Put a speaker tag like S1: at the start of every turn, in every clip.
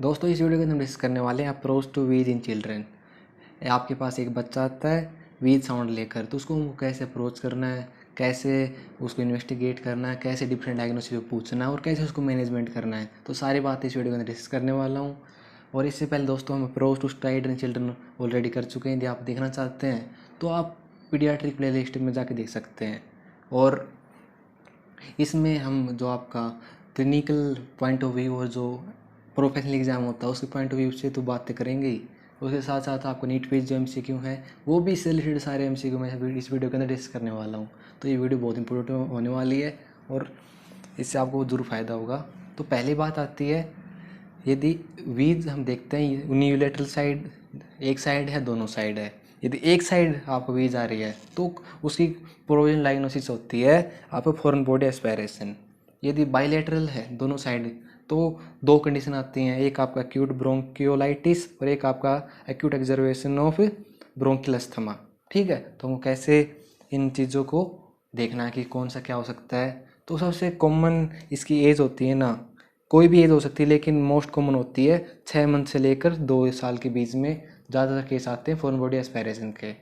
S1: दोस्तों इस वीडियो के अंदर हम डिस्कस करने वाले हैं अप्रोच टू वीज इन चिल्ड्रन। आपके पास एक बच्चा आता है वीज साउंड लेकर, तो उसको कैसे अप्रोच करना है, कैसे उसको इन्वेस्टिगेट करना है, कैसे डिफरेंट डायग्नोसिस को पूछना है और कैसे उसको मैनेजमेंट करना है। तो सारी बातें इस वीडियो के अंदर डिस्कस करने वाला हूँ। और इससे पहले दोस्तों हम अप्रोच टू स्टाइड इन चिल्ड्रन ऑलरेडी कर चुके हैं। यदि आप देखना चाहते हैं तो आप पीडियाट्रिक प्ले लिस्ट में जाके देख सकते हैं। और इसमें हम जो आपका क्लिनिकल पॉइंट ऑफ व्यू और जो प्रोफेशनल एग्ज़ाम होता है उसके पॉइंट ऑफ व्यू से तो बातें करेंगे ही। उसके साथ साथ आपको नीट पेज जो एमसीक्यू है वो भी इससे रिलेटेड सारे एमसीक्यू मैं इस वीडियो के अंदर डिस्कस करने वाला हूँ। तो ये वीडियो बहुत इंपॉर्टेंट होने वाली है और इससे आपको ज़रूर फ़ायदा होगा। तो पहली बात आती है, यदि वीज हम देखते हैं यूनिलेटरल साइड, एक साइड है, दोनों साइड है। यदि एक साइड आपको वीज आ रही है तो उसकी प्रोविजन डायग्नोसिस होती है आपको फॉरेन बॉडी एस्पायरेशन। यदि बाइलेटरल है दोनों साइड तो दो कंडीशन आती हैं, एक आपका एक्यूट ब्रोंकियोलाइटिस और एक आपका एक्यूट एक्जर्वेशन ऑफ ब्रोंकियल अस्थमा। ठीक है, तो हम कैसे इन चीज़ों को देखना है कि कौन सा क्या हो सकता है। तो सबसे कॉमन इसकी एज होती है ना, कोई भी एज हो सकती है लेकिन मोस्ट कॉमन होती है 6 मंथ से लेकर 2 साल के बीच में ज़्यादातर केस आते हैं फॉरेन बॉडी एस्पायरेशन के।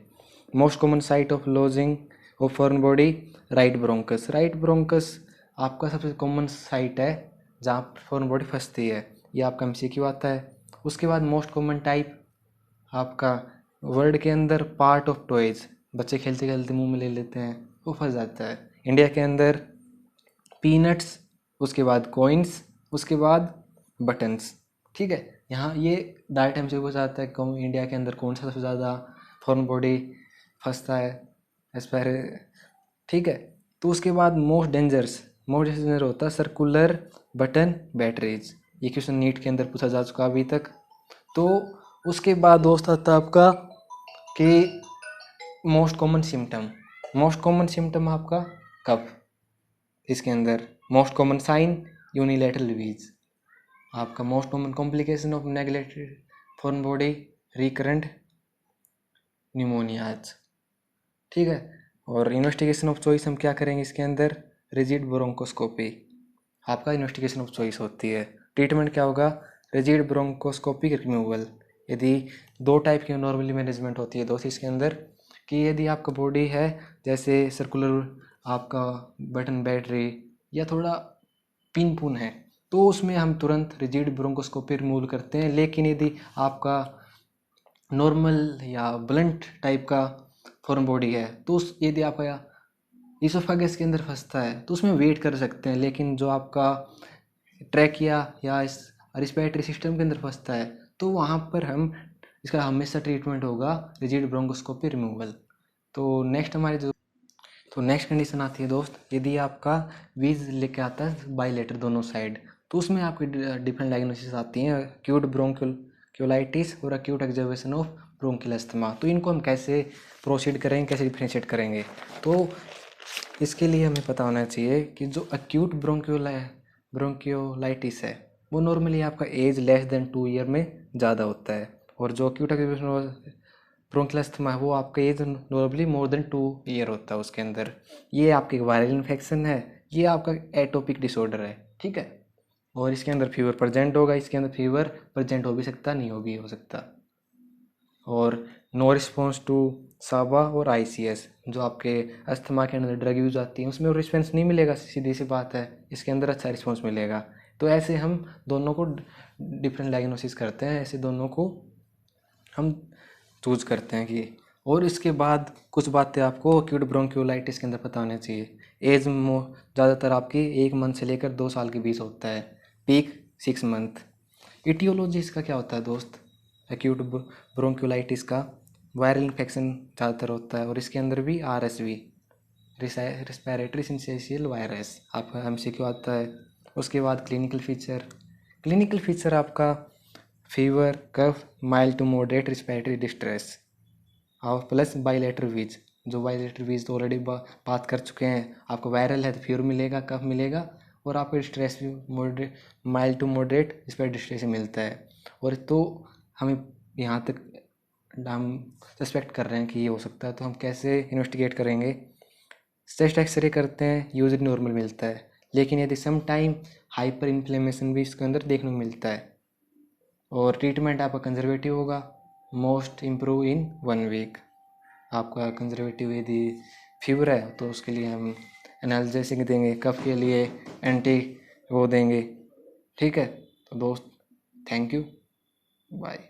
S1: Most common site of lodging of foreign body right bronchus. Right bronchus आपका सबसे कॉमन साइट है जहाँ फॉरेन बॉडी फंसती है। ये आपका एमसीक्यू आता है। उसके बाद मोस्ट कॉमन टाइप आपका वर्ड के अंदर पार्ट ऑफ टॉयज, बच्चे खेलते खेलते मुंह में ले लेते हैं, वो फंस जाता है। इंडिया के अंदर पीनट्स, उसके बाद कॉइन्स, उसके बाद बटन्स। ठीक है, यहाँ ये डायरेक्ट हमसे पूछा जाता है कौन इंडिया के अंदर कौन सा सबसे ज़्यादा फॉरेन बॉडी फंसता है एस्पायर। ठीक है, तो उसके बाद मोस्ट डेंजर होता है सर्कुलर बटन बैटरीज। ये क्वेश्चन नीट के अंदर पूछा जा चुका अभी तक। तो उसके बाद दोस्त आता है आपका कि मोस्ट कॉमन सिम्टम आपका कफ। इसके अंदर most common sign unilateral wheeze. आपका most common complication of neglected foreign body recurrent pneumonias. ठीक है, और इन्वेस्टिगेशन ऑफ चॉइस हम क्या करेंगे इसके अंदर, रिजिड ब्रोंकोस्कोपी आपका इन्वेस्टिगेशन ऑफ चॉइस होती है। ट्रीटमेंट क्या होगा, रिजिड ब्रोंकोस्कोपिक रिमूवल। यदि दो टाइप की नॉर्मली मैनेजमेंट होती है दोस्त इसके अंदर, कि यदि आपका बॉडी है जैसे सर्कुलर आपका बटन बैटरी या थोड़ा पिन पुन है तो उसमें हम तुरंत रिजिड ब्रोंकोस्कोपी रिमूव करते हैं। लेकिन यदि आपका नॉर्मल या ब्लंट टाइप का फॉरेन बॉडी है तो उस यदि आपका इसोफेगस के अंदर फंसता है तो उसमें वेट कर सकते हैं। लेकिन जो आपका ट्रैकिया या इस रिस्पिरेटरी सिस्टम के अंदर फंसता है तो वहाँ पर हम इसका हमेशा ट्रीटमेंट होगा रिजिड ब्रोंकोस्कोपी रिमूवल। तो नेक्स्ट कंडीशन आती है दोस्त, यदि आपका वीज लेके आता है बाइलेटर दोनों साइड तो उसमें आपकी डिफरेंट डायग्नोसिस आती हैं, एक्यूट ब्रोंकियोलाइटिस और एक्यूट एक्जर्वेशन ऑफ ब्रोंकियल अस्थमा। तो इनको हम कैसे प्रोसीड करेंगे, कैसे डिफ्रेंशिएट करेंगे। तो इसके लिए हमें पता होना चाहिए कि जो एक्यूट ब्रोंकियोलाइटिस है वो नॉर्मली आपका एज लेस देन 2 ईयर में ज़्यादा होता है, और जो एक्यूट ब्रोंकियल अस्थमा है वो आपका age normally more than 2 year होता है उसके अंदर। ये आपकी वायरल इन्फेक्शन है, ये आपका एटोपिक डिसऑर्डर है। ठीक है, और इसके अंदर फीवर प्रेजेंट होगा, इसके अंदर फीवर प्रेजेंट हो भी सकता, नहीं हो भी हो सकता। और नो रिस्पॉन्स टू सावा और आईसीएस, जो आपके अस्थमा के अंदर ड्रग यूज आती है उसमें रिस्पॉन्स नहीं मिलेगा, सीधी सी बात है। इसके अंदर अच्छा रिस्पॉन्स मिलेगा। तो ऐसे हम दोनों को डिफरेंट डायग्नोसिस करते हैं, ऐसे दोनों को हम चूज करते हैं कि। और इसके बाद कुछ बातें आपको एक्यूट ब्रोंकियोलाइटिस के अंदर पता होनी चाहिए। एज ज़्यादातर आपकी 1 मंथ से लेकर 2 साल के बीच होता है, पीक 6 मंथ। इटियोलॉजी इसका क्या होता है दोस्त, एक्यूट ब्रोंकियोलाइटिस का वायरल इन्फेक्शन ज़्यादातर होता है, और इसके अंदर भी आरएसवी रिस्पिरेटरी सिंसेशियल वायरस आपका एमसीक्यू आता है। उसके बाद क्लिनिकल फीचर आपका fever, cough, mild to moderate respiratory distress और प्लस बाइलेटरल वीज। जो बाइलेटरल वीज तो ऑलरेडी बात कर चुके हैं, आपको वायरल है तो फीवर मिलेगा, कफ मिलेगा, और आपको स्ट्रेस भी mild to moderate respiratory distress मिलता है। और तो हमें यहाँ तक हम सस्पेक्ट कर रहे हैं कि ये हो सकता है, तो हम कैसे इन्वेस्टिगेट करेंगे। चेस्ट एक्सरे करते हैं, यूजली नॉर्मल मिलता है, लेकिन यदि सम टाइम हाइपर इन्फ्लेमेशन भी इसके अंदर देखने को मिलता है। और ट्रीटमेंट आपका कंजर्वेटिव होगा, मोस्ट इम्प्रूव इन 1 वीक। आपका कंजर्वेटिव यदि फीवर है तो उसके लिए हम एनाल्जेसिक देंगे, कफ के लिए एंटी वो देंगे। ठीक है, तो दोस्त थैंक यू, बाय।